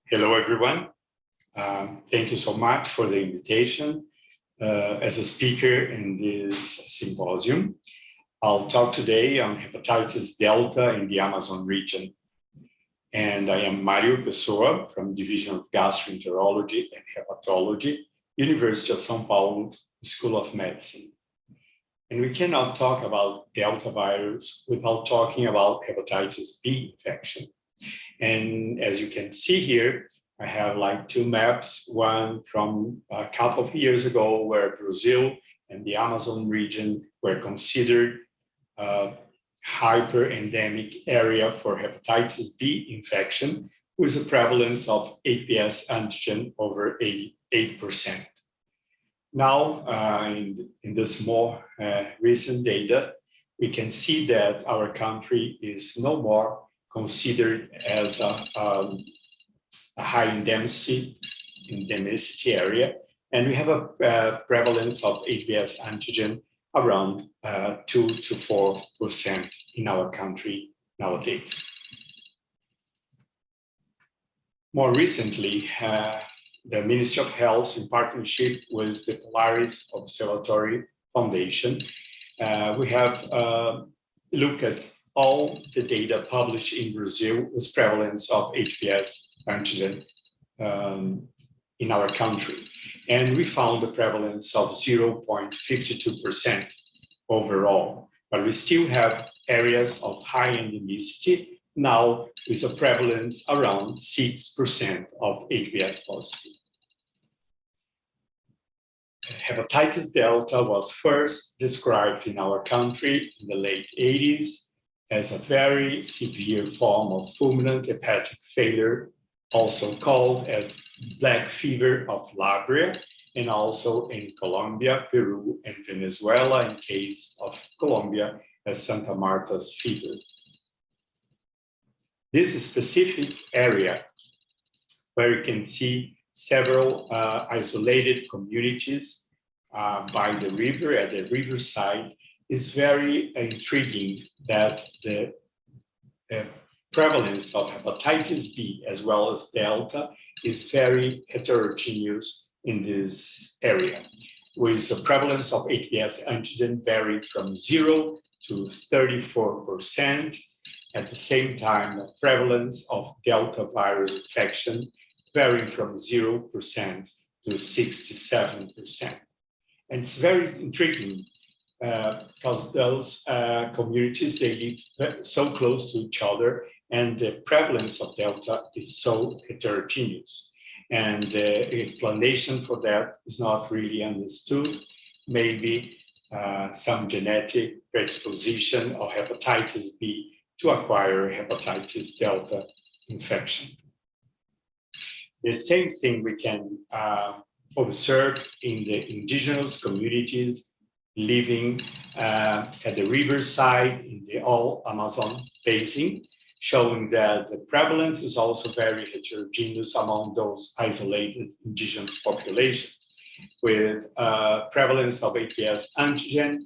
Hello, everyone. Thank you so much for the invitation as a speaker in this symposium. I'll talk today on hepatitis Delta in the Amazon region. And I am Mário Pessoa from Division of Gastroenterology and Hepatology, University of São Paulo, School of Medicine. And we cannot talk about Delta virus without talking about hepatitis B infection. And as you can see here, I have like two maps, one from a couple of years ago where Brazil and the Amazon region were considered a hyper-endemic area for hepatitis B infection with a prevalence of HBs antigen over 88%. Now, in this more recent data, we can see that our country is no more considered as a high endemicity area, and we have a prevalence of HBs antigen around 2 to 4% in our country nowadays. More recently, the Ministry of Health, in partnership with the Polaris Observatory Foundation, we have looked at all the data published in Brazil with prevalence of HBs antigen in our country. And we found a prevalence of 0.52% overall, but we still have areas of high endemicity now with a prevalence around 6% of HBs positive. Hepatitis Delta was first described in our country in the late 80s as a very severe form of fulminant hepatic failure, also called as black fever of Labrea, and also in Colombia, Peru, and Venezuela, in case of Colombia, as Santa Marta's fever. This specific area, where you can see several isolated communities by the river, at the riverside, is very intriguing that the prevalence of hepatitis B as well as Delta is very heterogeneous in this area, with a prevalence of HBs antigen varying from 0 to 34%. At the same time, the prevalence of Delta virus infection varying from 0% to 67%. And it's very intriguing because those communities, they live so close to each other, and the prevalence of Delta is so heterogeneous. And the explanation for that is not really understood. Maybe some genetic predisposition of hepatitis B to acquire hepatitis Delta infection. The same thing we can observe in the indigenous communities living at the riverside in the all Amazon Basin, showing that the prevalence is also very heterogeneous among those isolated indigenous populations, with prevalence of HBs antigen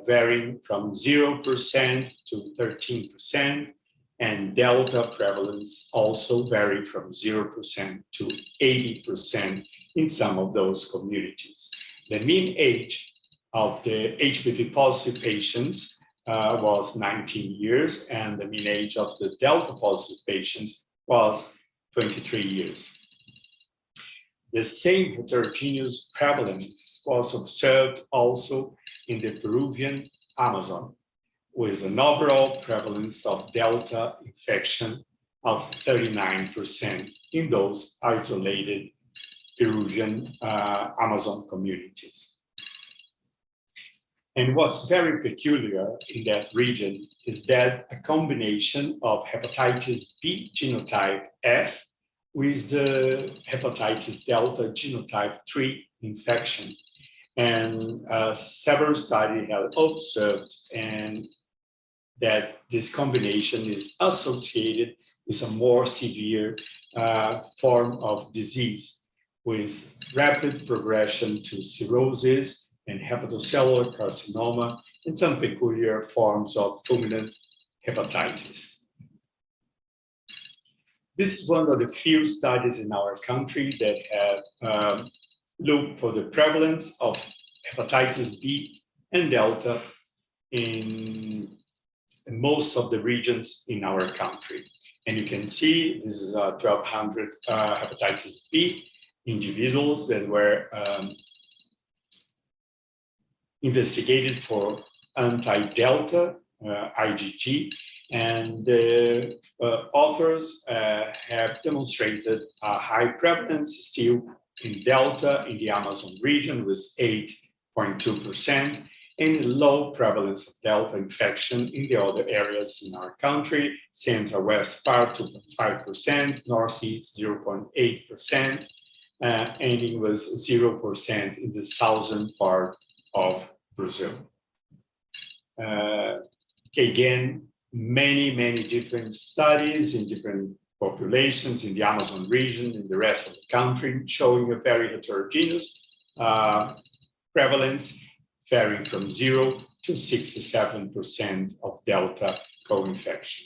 varying from 0% to 13%, and Delta prevalence also vary from 0% to 80% in some of those communities. The mean age of the HBV positive patients was 19 years, and the mean age of the Delta positive patients was 23 years. The same heterogeneous prevalence was observed also in the Peruvian Amazon, with an overall prevalence of Delta infection of 39% in those isolated Peruvian Amazon communities. And what's very peculiar in that region is that a combination of hepatitis B genotype F with the hepatitis Delta genotype 3 infection. And several studies have observed that this combination is associated with a more severe form of disease, with rapid progression to cirrhosis and hepatocellular carcinoma, and some peculiar forms of fulminant hepatitis. This is one of the few studies in our country that have looked for the prevalence of hepatitis B and Delta in most of the regions in our country. And you can see this is 1,200 hepatitis B individuals that were investigated for anti-Delta, IgG, and the authors have demonstrated a high prevalence still in Delta in the Amazon region with 8.2%, and low prevalence of Delta infection in the other areas in our country, Central West part 2.5%, Northeast 0.8%, and it was 0% in the southern part of Brazil. Again, many different studies in different populations in the Amazon region, in the rest of the country, showing a very heterogeneous prevalence, varying from 0 to 67% of Delta co-infection.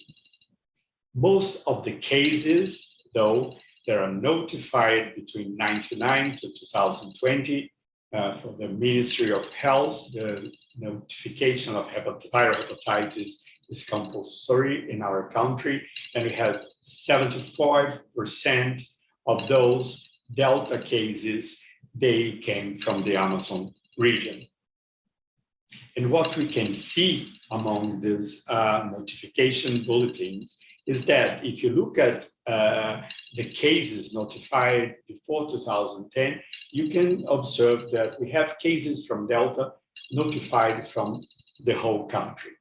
Most of the cases, though, that are notified between 1999 to 2020 for the Ministry of Health, the notification of viral hepatitis is compulsory in our country, and we have 75% of those Delta cases, they came from the Amazon region. And what we can see among these notification bulletins is that if you look at the cases notified before 2010, you can observe that we have cases from Delta notified from the whole country.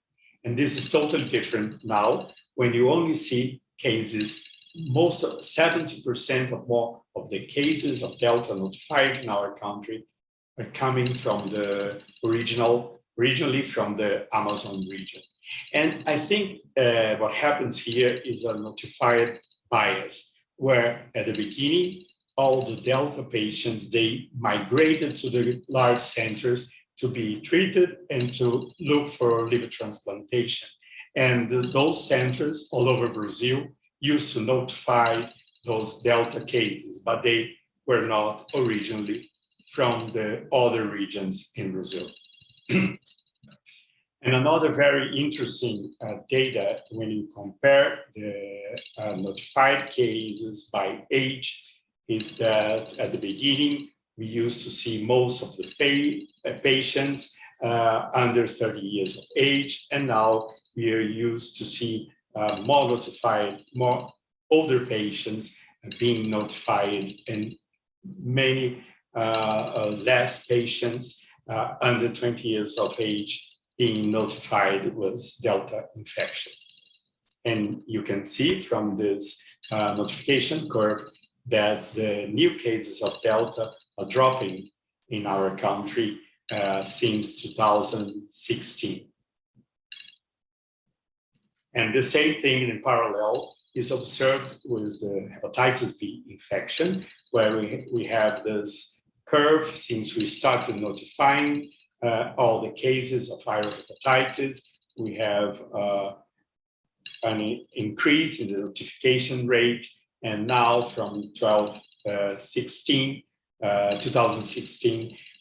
And this is totally different now when you only see cases, most of 70% or more of the cases of Delta notified in our country are coming from the originally from the Amazon region. And I think what happens here is a notified bias, where at the beginning, all the Delta patients, they migrated to the large centers to be treated and to look for liver transplantation. And those centers all over Brazil used to notify those Delta cases, but they were not originally from the other regions in Brazil. And another very interesting data, when you compare the notified cases by age, is that at the beginning, we used to see most of the patients under 30 years of age, and now we are used to see more older patients being notified, and many less patients under 20 years of age being notified with Delta infection. And you can see from this notification curve that the new cases of Delta are dropping in our country since 2016. And the same thing in parallel is observed with the hepatitis B infection, where we have this curve since we started notifying all the cases of viral hepatitis. We have an increase in the notification rate, and now from 2016,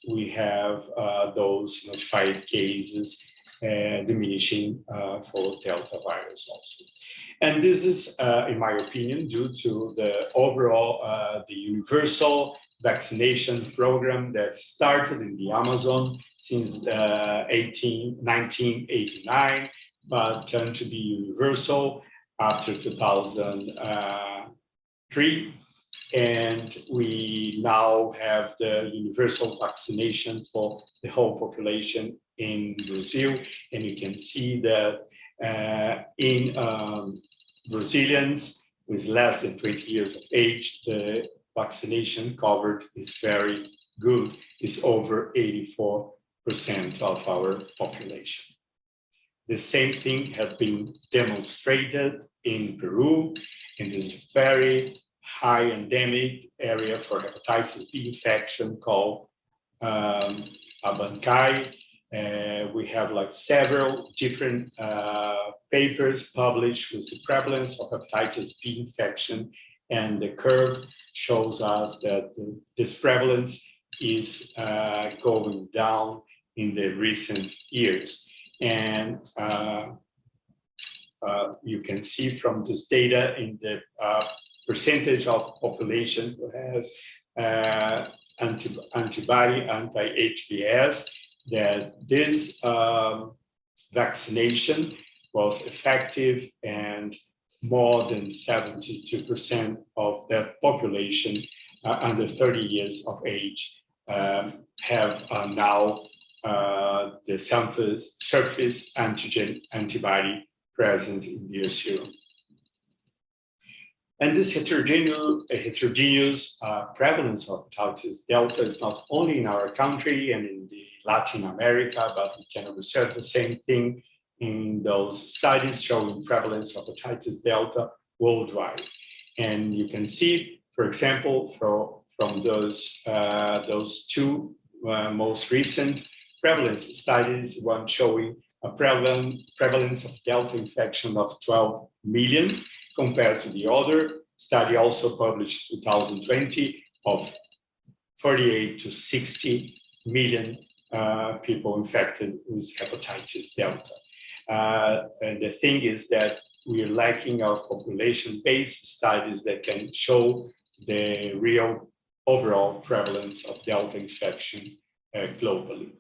we have those notified cases diminishing for Delta virus also. And this is, in my opinion, due to the overall, the universal vaccination program that started in the Amazon since 1989, but turned to be universal after 2003. And we now have the universal vaccination for the whole population in Brazil. And you can see that in Brazilians with less than 20 years of age, the vaccination covered is very good. It's over 84% of our population. The same thing has been demonstrated in Peru, in this very high endemic area for hepatitis B infection called Abancay. We have like several different papers published with the prevalence of hepatitis B infection, and the curve shows us that this prevalence is going down in the recent years. And you can see from this data in the percentage of population who has antibody, anti-HBs, that this vaccination was effective, and more than 72% of the population under 30 years of age have now the surface antigen antibody present in their serum. And this heterogeneous prevalence of hepatitis delta is not only in our country and in the Latin America, but we can observe the same thing in those studies showing prevalence of hepatitis delta worldwide. And you can see, for example, from those two most recent prevalence studies, one showing a prevalence of delta infection of 12 million, compared to the other study also published in 2020 of 48 to 60 million people infected with hepatitis delta. And the thing is that we are lacking of population-based studies that can show the real overall prevalence of delta infection globally.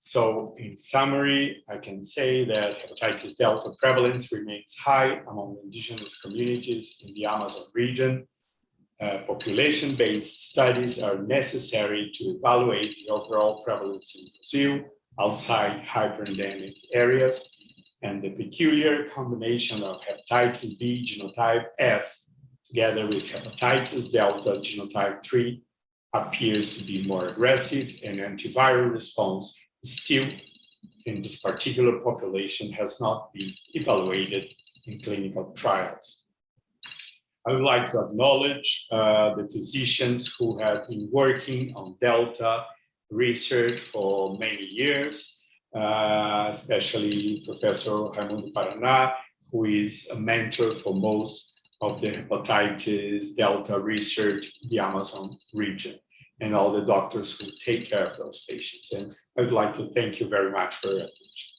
So in summary, I can say that hepatitis delta prevalence remains high among indigenous communities in the Amazon region. Population-based studies are necessary to evaluate the overall prevalence in Brazil outside hyperendemic areas, and the peculiar combination of hepatitis B genotype F together with hepatitis delta genotype 3 appears to be more aggressive, and antiviral response still in this particular population has not been evaluated in clinical trials. I would like to acknowledge the physicians who have been working on delta research for many years, especially Professor Raimundo Paraná, who is a mentor for most of the hepatitis delta research in the Amazon region, and all the doctors who take care of those patients. And I'd like to thank you very much for your attention.